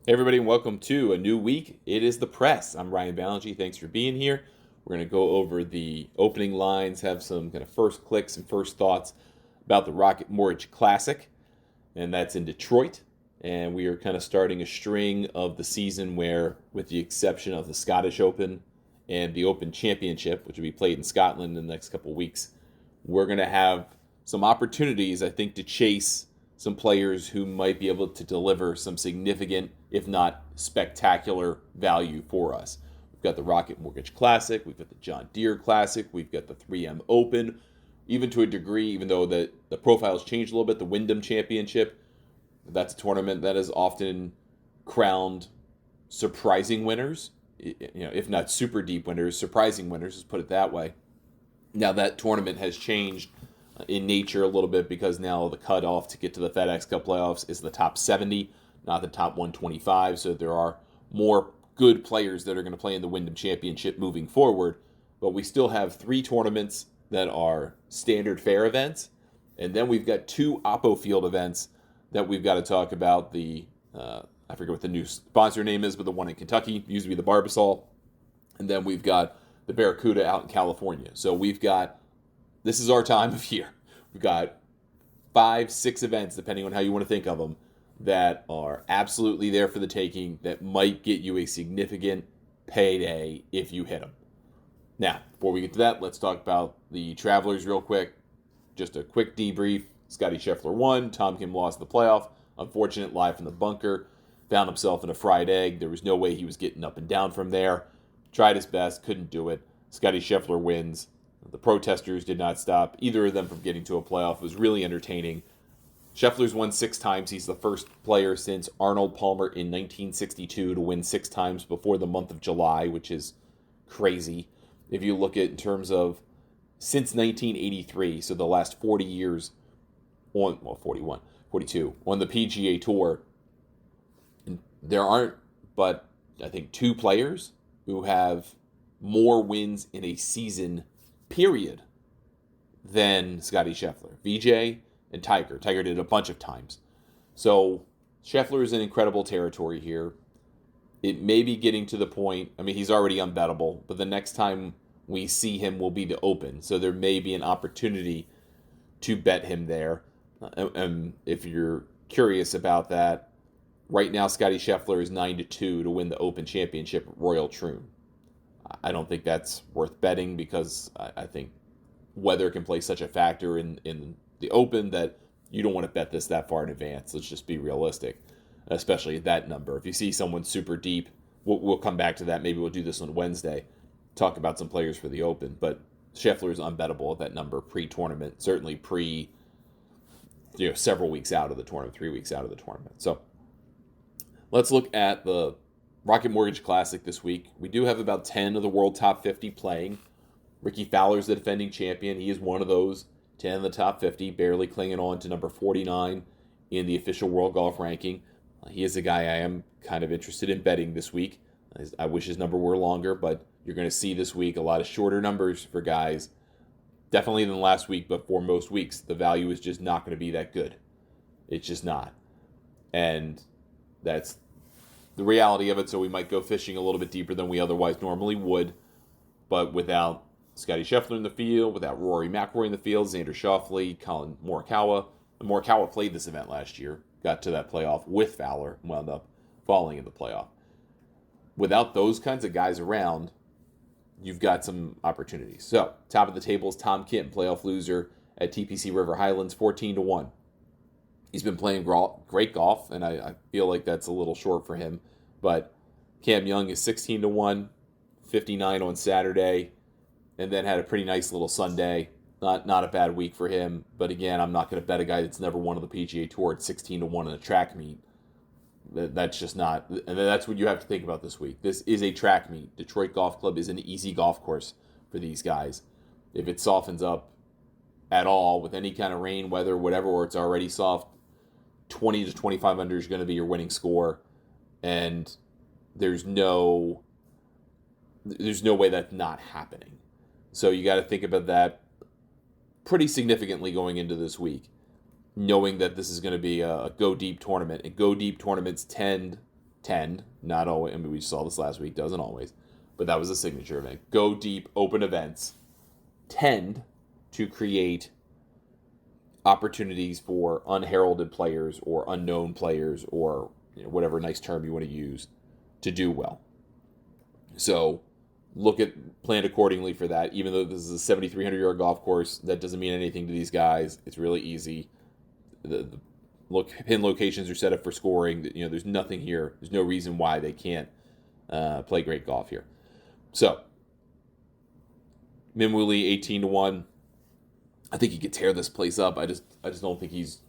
Hey everybody, and welcome to a new week. It is the press. I'm Ryan Ballingy. Thanks for being here. We're going to go over the opening lines, have some kind of first clicks and first thoughts about the Rocket Mortgage Classic, and that's in Detroit. And we are kind of starting a string of the season where, with the exception of the Scottish Open and the Open Championship, which will be played in Scotland in the next couple of weeks, we're going to have some opportunities, I think, to chase some players who might be able to deliver some significant, if not spectacular, value for us. We've got the Rocket Mortgage Classic, we've got the John Deere Classic, we've got the 3M Open, even to a degree, even though the profile's changed a little bit, the Wyndham Championship, that's a tournament that is often crowned surprising winners, if not super deep winners, surprising winners, let's put it that way. Now that tournament has changed in nature a little bit because now the cutoff to get to the FedEx Cup playoffs is the top 70, not the top 125. So there are more good players that are going to play in the Wyndham Championship moving forward. But we still have 3 tournaments that are standard fare events. And then we've got 2 Oppo Field events that we've got to talk about. I forget what the new sponsor name is, but the one in Kentucky used to be the Barbasol. And then we've got the Barracuda out in California. So this is our time of year. We've got 5, 6 events, depending on how you want to think of them, that are absolutely there for the taking, that might get you a significant payday if you hit them. Now, before we get to that, let's talk about the Travelers real quick. Just a quick debrief. Scotty Scheffler won. Tom Kim lost the playoff. Unfortunate, live from the bunker. Found himself in a fried egg. There was no way he was getting up and down from there. Tried his best, couldn't do it. Scotty Scheffler wins. The protesters did not stop either of them from getting to a playoff. It was really entertaining. Scheffler's won 6 times. He's the first player since Arnold Palmer in 1962 to win 6 times before the month of July, which is crazy. If you look at in terms of since 1983, so the last 40 years, 41, 42, on the PGA Tour, there aren't but I think 2 players who have more wins in a season period than Scotty Scheffler. VJ and Tiger. Tiger did it a bunch of times. So Scheffler is in incredible territory here. It may be getting to the point, he's already unbettable, but the next time we see him will be the Open. So there may be an opportunity to bet him there. And if you're curious about that, right now Scotty Scheffler is 9-2 to win the Open Championship at Royal Troon. I don't think that's worth betting because I think weather can play such a factor in the Open that you don't want to bet this that far in advance. Let's just be realistic, especially at that number. If you see someone super deep, we'll come back to that. Maybe we'll do this on Wednesday, talk about some players for the Open. But Scheffler is unbettable at that number pre-tournament, certainly several weeks out of the tournament, 3 weeks out of the tournament. So let's look at the Rocket Mortgage Classic this week. We do have about 10 of the world top 50 playing. Ricky Fowler's the defending champion. He is one of those 10 in the top 50, barely clinging on to number 49 in the official world golf ranking. He is a guy I am kind of interested in betting this week. I wish his number were longer, but you're going to see this week a lot of shorter numbers for guys. Definitely than last week, but for most weeks, the value is just not going to be that good. It's just not. And that's the reality of it, so we might go fishing a little bit deeper than we otherwise normally would. But without Scotty Scheffler in the field, without Rory McIlroy in the field, Xander Schauffele, Colin Morikawa. Morikawa played this event last year, got to that playoff with Fowler, and wound up falling in the playoff. Without those kinds of guys around, you've got some opportunities. So, top of the table is Tom Kim, playoff loser at TPC River Highlands, 14-1. He's been playing great golf, and I feel like that's a little short for him. But Cam Young is 16-1, 59 on Saturday, and then had a pretty nice little Sunday. Not a bad week for him. But again, I'm not going to bet a guy that's never won on the PGA Tour at 16-1 in a track meet. That's just not, and that's what you have to think about this week. This is a track meet. Detroit Golf Club is an easy golf course for these guys. If it softens up at all with any kind of rain, weather, whatever, or it's already soft, 20 to 25 under is going to be your winning score, and there's no way that's not happening. So you got to think about that pretty significantly going into this week, knowing that this is going to be a go deep tournament, and go deep tournaments tend tend, not always, I mean, we saw this last week, doesn't always, but that was a signature event. Go deep, open events tend to create opportunities for unheralded players or unknown players or whatever nice term you want to use to do well. So plan accordingly for that. Even though this is a 7,300-yard golf course, that doesn't mean anything to these guys. It's really easy. The pin locations are set up for scoring. There's nothing here. There's no reason why they can't play great golf here. So, Min Woo Lee 18-1. I think he could tear this place up. I just don't think he's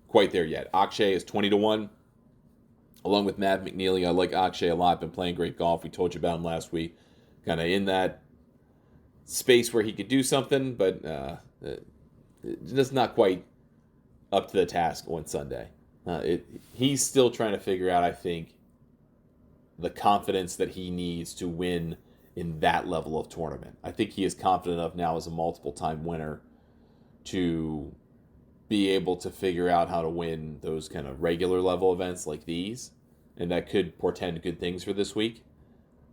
quite there yet. Akshay is 20-1. Along with Matt McNeely, I like Akshay a lot. Been playing great golf. We told you about him last week. Kind of in that space where he could do something, but just not quite up to the task on Sunday. He's still trying to figure out, I think, the confidence that he needs to win in that level of tournament. I think he is confident enough now as a multiple-time winner to be able to figure out how to win those kind of regular level events like these, and that could portend good things for this week.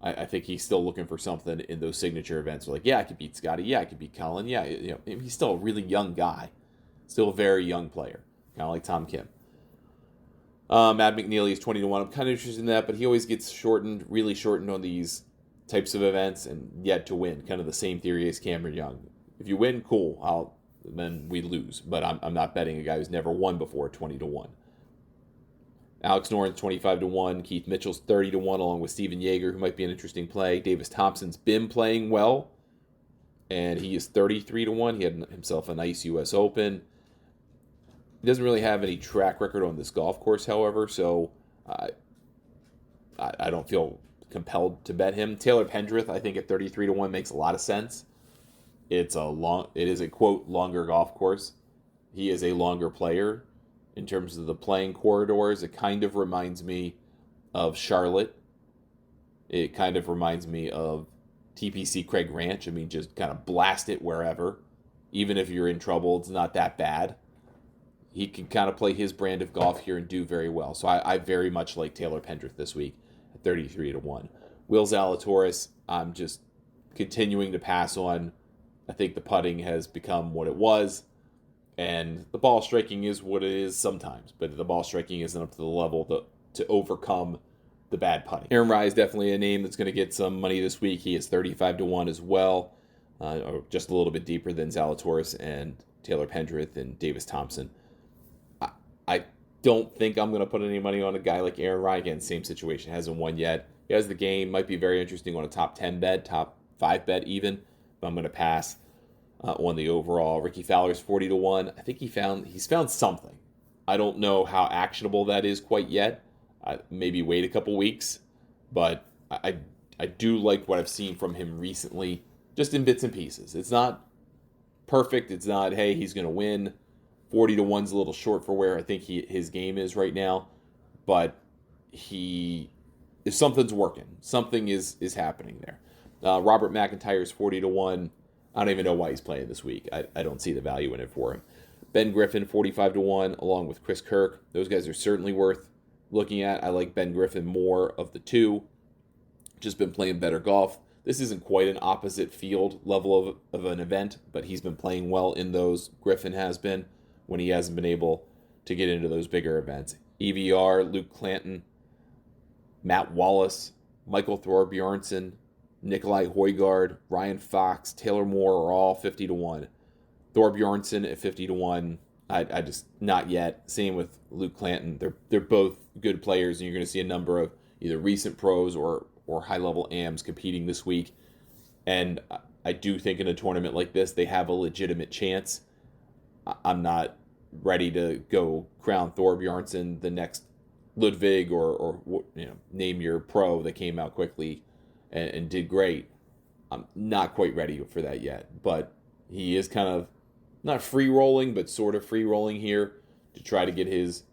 I think he's still looking for something in those signature events. Like, yeah, I could beat Scotty. Yeah, I could beat Colin. Yeah, he's still a really young guy, still a very young player, kind of like Tom Kim. Matt McNeely is 20-1. I'm kind of interested in that, but he always gets really shortened on these types of events, and yet to win. Kind of the same theory as Cameron Young. If you win, cool. Then we lose. But I'm not betting a guy who's never won before 20-1. Alex Noren's 25-1. Keith Mitchell's 30-1, along with Steven Yeager, who might be an interesting play. Davis Thompson's been playing well, and he is 33-1. He had himself a nice U.S. Open. He doesn't really have any track record on this golf course, however, so I don't feel compelled to bet him. Taylor Pendrith, I think at 33-1 makes a lot of sense. It is a quote longer golf course. He is a longer player in terms of the playing corridors. It kind of reminds me of Charlotte. It kind of reminds me of TPC Craig Ranch. I mean, just kind of blast it wherever. Even if you're in trouble, it's not that bad. He can kind of play his brand of golf here and do very well. So I very much like Taylor Pendrith this week at 33-1. Will Zalatoris, I'm just continuing to pass on. I think the putting has become what it was, and the ball striking is what it is sometimes, but the ball striking isn't up to the level to overcome the bad putting. Aaron Rai is definitely a name that's going to get some money this week. He is 35-1 as well, or just a little bit deeper than Zalatoris and Taylor Pendrith and Davis Thompson. I don't think I'm going to put any money on a guy like Aaron Rai. Again, same situation, hasn't won yet. He has the game, might be very interesting on a top 10 bet, top 5 bet even, but I'm going to pass on the overall. Ricky Fowler's 40-1. I think he's found something. I don't know how actionable that is quite yet. Maybe wait a couple weeks, but I do like what I've seen from him recently, just in bits and pieces. It's not perfect. It's not, hey, he's going to win. 40-1's a little short for where I think his game is right now, but if something's working, something is happening there. Robert McIntyre's 40-1. I don't even know why he's playing this week. I don't see the value in it for him. Ben Griffin, 45-1, along with Chris Kirk. Those guys are certainly worth looking at. I like Ben Griffin more of the two. Just been playing better golf. This isn't quite an opposite field level of an event, but he's been playing well in those. Griffin has been when he hasn't been able to get into those bigger events. EVR, Luke Clanton, Matt Wallace, Michael Thorbjornsen, Nikolai Højgaard, Ryan Fox, Taylor Moore are all 50-1. Thorbjornsen at 50-1. I just not yet. Same with Luke Clanton. They're both good players, and you're going to see a number of either recent pros or high-level AMs competing this week. And I do think in a tournament like this, they have a legitimate chance. I'm not ready to go crown Thorbjornsen the next Ludwig or name your pro that came out quickly and did great. I'm not quite ready for that yet, but he is kind of not free rolling, but sort of free rolling here to try to get his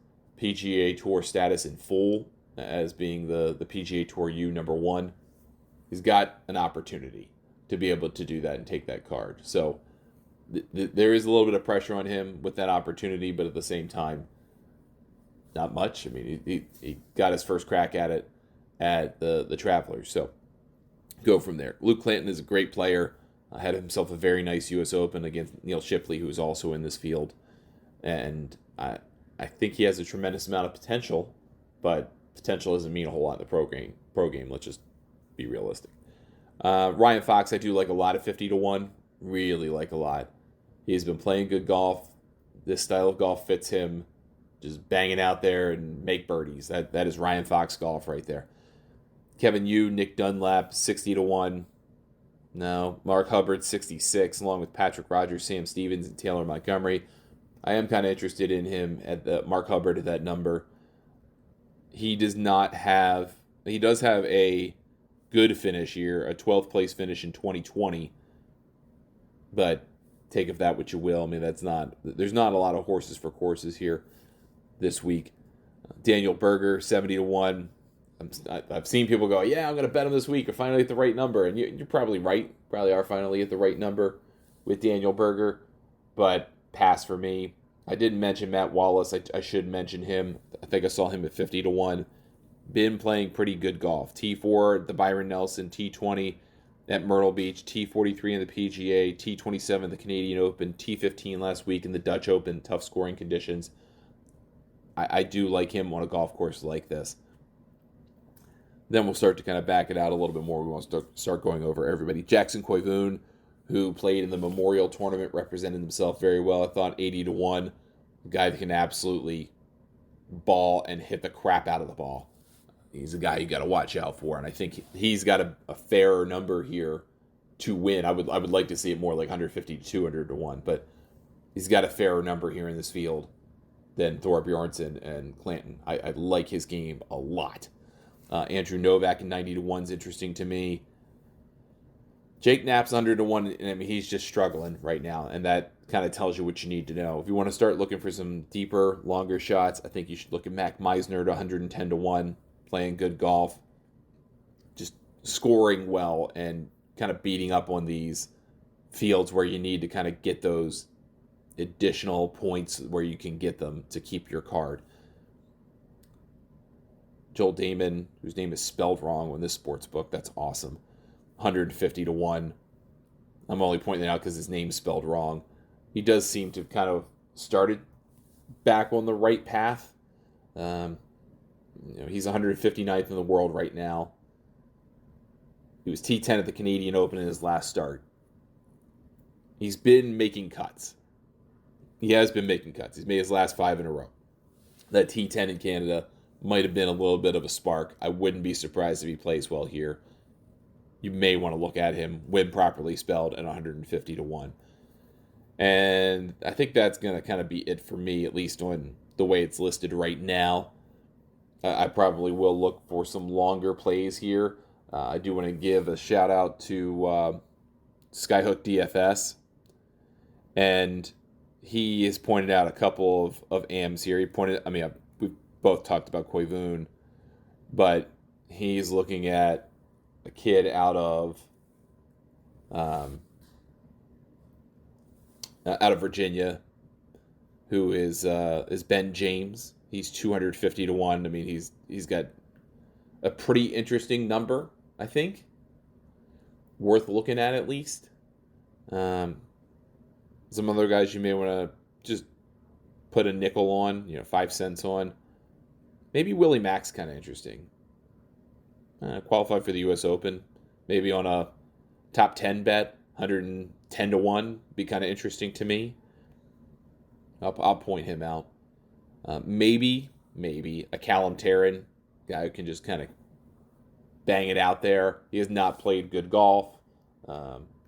PGA Tour status in full as being the PGA Tour U number 1. He's got an opportunity to be able to do that and take that card. So there is a little bit of pressure on him with that opportunity, but at the same time, not much. I mean, he got his first crack at it at the Travelers. So go from there. Luke Clanton is a great player. Had himself a very nice U.S. Open against Neil Shipley, who is also in this field. And I think he has a tremendous amount of potential, but potential doesn't mean a whole lot in the pro game. Let's just be realistic. Ryan Fox, I do like a lot at 50-1. Really like a lot. He's been playing good golf. This style of golf fits him. Just banging out there and make birdies. That is Ryan Fox golf right there. Kevin Yu, Nick Dunlap, 60-1. No. Mark Hubbard, 66, along with Patrick Rogers, Sam Stevens, and Taylor Montgomery. I am kind of interested in him at the Mark Hubbard at that number. He does have a good finish here, a 12th place finish in 2020. But take of that what you will. I mean, there's not a lot of horses for courses here this week. Daniel Berger, 70-1. I've seen people go, yeah, I'm going to bet him this week. I finally at the right number. And you're probably right. Probably are finally at the right number with Daniel Berger. But pass for me. I didn't mention Matt Wallace. I should mention him. I think I saw him at 50-1. Been playing pretty good golf. T4 at the Byron Nelson, T20 at Myrtle Beach, T43 in the PGA, T27 in the Canadian Open, T15 last week in the Dutch Open, tough scoring conditions. I do like him on a golf course like this. Then we'll start to kind of back it out a little bit more. We want to start going over everybody. Jackson Koivoon, who played in the Memorial Tournament, represented himself very well. I thought 80-1, a guy that can absolutely ball and hit the crap out of the ball. He's a guy you got to watch out for, and I think he's got a fairer number here to win. I would like to see it more like 150 to 200-1, but he's got a fairer number here in this field than Thor Bjornsson and Clanton. I like his game a lot. Andrew Novak in 90-1 is interesting to me. Jake Knapp's 100-1, and I mean he's just struggling right now, and that kind of tells you what you need to know. If you want to start looking for some deeper, longer shots, I think you should look at Mac Meisner at 110-1. Playing good golf, just scoring well and kind of beating up on these fields where you need to kind of get those additional points where you can get them to keep your card. Joel Damon, whose name is spelled wrong on this sports book, that's awesome. 150-1. I'm only pointing it out because his name's spelled wrong. He does seem to have kind of started back on the right path. He's 159th in the world right now. He was T10 at the Canadian Open in his last start. He's been making cuts. He has been making cuts. He's made his last 5 in a row. That T10 in Canada might have been a little bit of a spark. I wouldn't be surprised if he plays well here. You may want to look at him, win properly spelled, at 150-1. And I think that's going to kind of be it for me, at least on the way it's listed right now. I probably will look for some longer plays here. I do want to give a shout out to Skyhook DFS. And he has pointed out a couple of AMs here. We've both talked about Koivoon, but he's looking at a kid out of Virginia who is Ben James. He's 250-1. I mean, he's got a pretty interesting number, I think. Worth looking at least. Some other guys you may want to just put a nickel on, 5 cents on. Maybe Willie Mack's kind of interesting. Qualified for the U.S. Open. Maybe on a top 10 bet, 110-1, be kind of interesting to me. I'll point him out. Maybe a Callum Tarrant, guy who can just kind of bang it out there. He has not played good golf.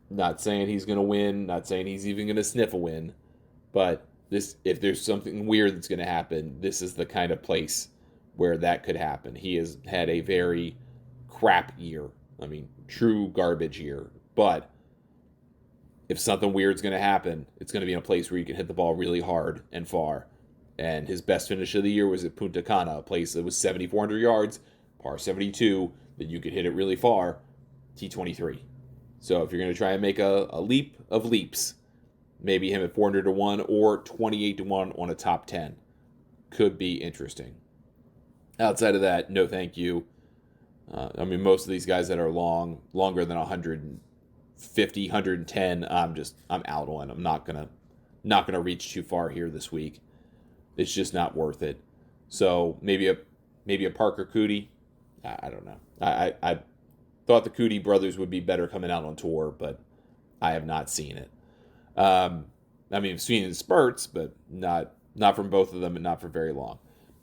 Not saying he's going to win. Not saying he's even going to sniff a win. But if there's something weird that's going to happen, this is the kind of place where that could happen. He has had a very crap year. I mean, true garbage year. But if something weird's going to happen, it's going to be in a place where you can hit the ball really hard and far. And his best finish of the year was at Punta Cana, a place that was 7,400 yards, par 72, that you could hit it really far, T23. So if you're going to try and make a leap of leaps, maybe him at 400-1 or 28-1 on a top 10 could be interesting. Outside of that, no thank you. I mean, most of these guys that are longer than 150, 110, I'm out on. I'm not gonna reach too far here this week. It's just not worth it. So maybe a Parker Cootie. I don't know. I thought the Cootie brothers would be better coming out on tour, but I have not seen it. I mean, I've seen it in spurts, but not from both of them, and not for very long.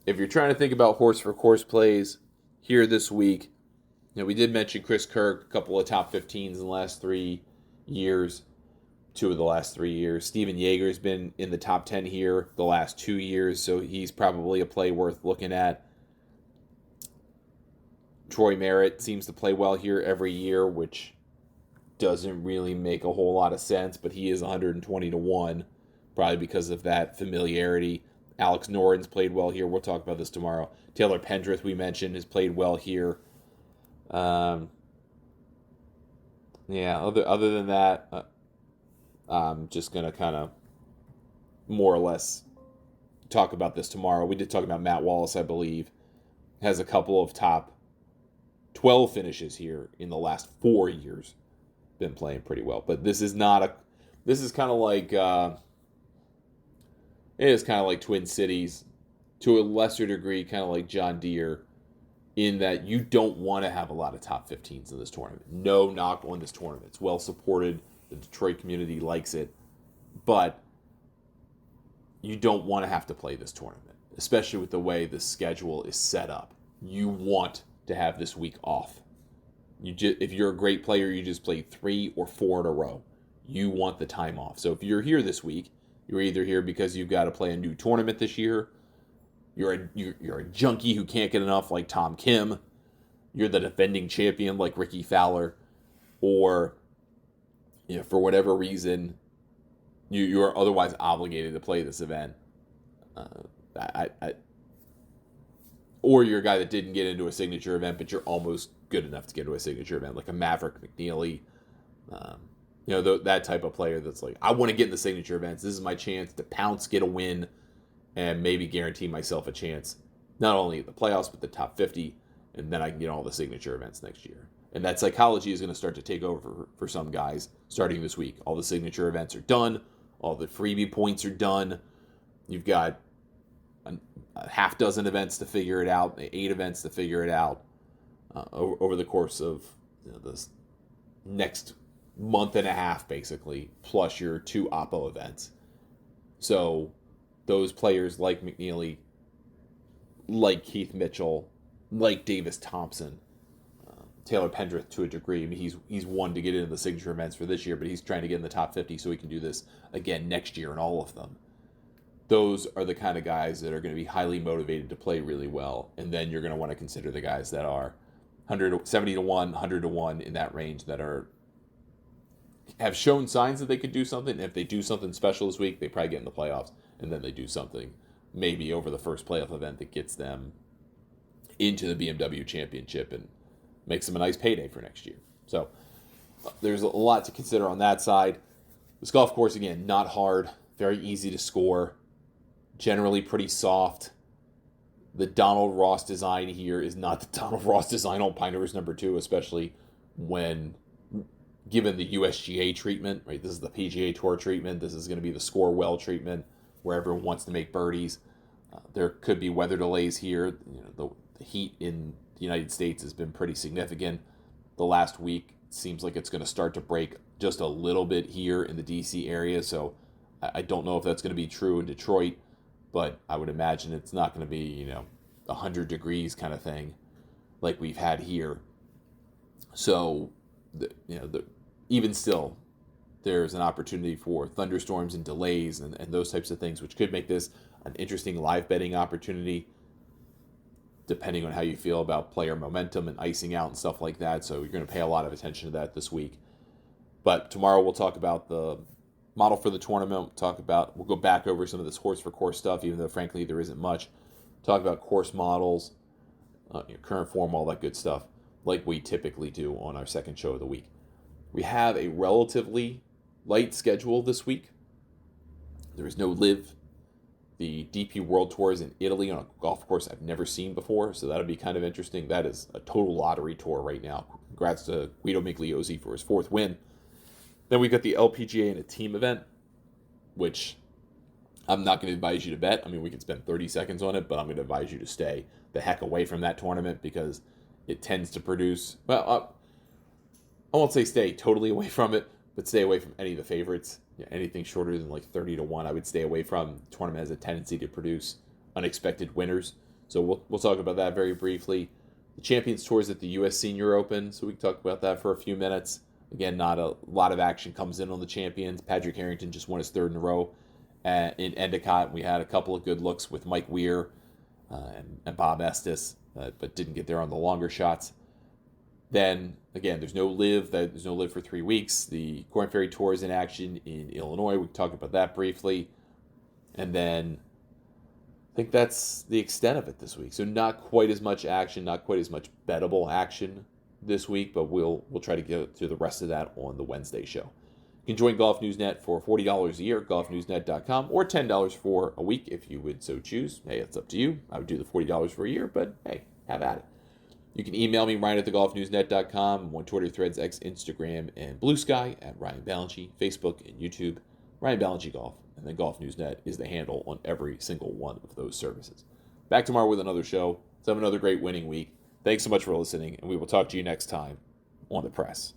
If you're trying to think about horse for course plays here this week, we did mention Chris Kirk, a couple of top 15s in the last 3 years, 2 of the last 3 years. Steven Yeager's been in the top 10 here the last 2 years, so he's probably a play worth looking at. Troy Merritt seems to play well here every year, which doesn't really make a whole lot of sense, but he is 120-1, probably because of that familiarity. Alex Noren's played well here. We'll talk about this tomorrow. Taylor Pendrith, we mentioned, has played well here. Other than that, I'm just going to kind of more or less talk about this tomorrow. We did talk about Matt Wallace, I believe. Has a couple of top 12 finishes here in the last 4 years. Been playing pretty well. But this is kind of like it is kind of like Twin Cities, to a lesser degree, kind of like John Deere, in that you don't want to have a lot of top 15s in this tournament. No knock on this tournament. It's well supported. The Detroit community likes it. But you don't want to have to play this tournament, especially with the way the schedule is set up. You want to have this week off. If you're a great player, you just play 3 or 4 in a row. You want the time off. So if you're here this week, you're either here because you've got to play a new tournament this year. You're a junkie who can't get enough, like Tom Kim. You're the defending champion, like Ricky Fowler, or for whatever reason, you are otherwise obligated to play this event. Or you're a guy that didn't get into a signature event, but you're almost good enough to get into a signature event, like a Maverick McNeely. That type of player that's like, I want to get in the signature events. This is my chance to pounce, get a win, and maybe guarantee myself a chance, not only at the playoffs, but the top 50, and then I can get all the signature events next year. And that psychology is going to start to take over for some guys starting this week. All the signature events are done. All the freebie points are done. You've got a half dozen events to figure it out, 8 events to figure it out over the course of this next month and a half, basically, plus your 2 Oppo events. So those players like McNeely, like Keith Mitchell, like Davis Thompson, Taylor Pendrith to a degree. I mean, he's won to get into the signature events for this year, but he's trying to get in the top 50 so he can do this again next year in all of them. Those are the kind of guys that are going to be highly motivated to play really well, and then you're going to want to consider the guys that are 70-1, 100-1 in that range that have shown signs that they could do something. And if they do something special this week, they probably get in the playoffs, and then they do something maybe over the first playoff event that gets them into the BMW Championship and makes them a nice payday for next year. So there's a lot to consider on that side. This golf course, again, not hard, very easy to score, generally pretty soft. The Donald Ross design here is not the Donald Ross design on Pine Rivers number 2, especially when given the USGA treatment, right? This is the PGA Tour treatment. This is going to be the score well treatment where everyone wants to make birdies. There could be weather delays here. The heat in the United States has been pretty significant. The last week seems like it's going to start to break just a little bit here in the DC area. So I don't know if that's going to be true in Detroit, but I would imagine it's not going to be, 100 degrees kind of thing like we've had here. So, even still, there's an opportunity for thunderstorms and delays and those types of things, which could make this an interesting live betting opportunity, depending on how you feel about player momentum and icing out and stuff like that. So you're going to pay a lot of attention to that this week. But tomorrow we'll talk about the model for the tournament. We'll go back over some of this horse for course stuff, even though frankly there isn't much. Talk about course models, current form, all that good stuff, like we typically do on our second show of the week. We have a relatively light schedule this week. There is no live. the DP World Tours in Italy on a golf course I've never seen before, so that'll be kind of interesting. That is a total lottery tour right now. Congrats to Guido Migliozzi for his 4th win. Then we've got the LPGA in a team event, which I'm not going to advise you to bet. I mean, we can spend 30 seconds on it, but I'm going to advise you to stay the heck away from that tournament because it tends to produce, well, I won't say stay totally away from it, but stay away from any of the favorites. Yeah, anything shorter than like 30 to 1, I would stay away from. The tournament has a tendency to produce unexpected winners. So we'll talk about that very briefly. The Champions Tour is at the U.S. Senior Open, so we can talk about that for a few minutes. Again, not a lot of action comes in on the Champions. Patrick Harrington just won his 3rd in a row in Endicott. We had a couple of good looks with Mike Weir and Bob Estes, but didn't get there on the longer shots. Then, again, there's no live for 3 weeks. The Korn Ferry Tour is in action in Illinois. We talked about that briefly. And then I think that's the extent of it this week. So not quite as much action, not quite as much bettable action this week, but we'll try to get to the rest of that on the Wednesday show. You can join Golf News Net for $40 a year, golfnewsnet.com, or $10 for a week if you would so choose. Hey, it's up to you. I would do the $40 for a year, but hey, have at it. You can email me, Ryan at thegolfnewsnet.com. I'm on Twitter, Threads, X, Instagram, and Blue Sky at Ryan Balanchie, Facebook and YouTube, Ryan Balanchie Golf, and then Golf News Net is the handle on every single one of those services. Back tomorrow with another show. Let's have another great winning week. Thanks so much for listening, and we will talk to you next time on The Press.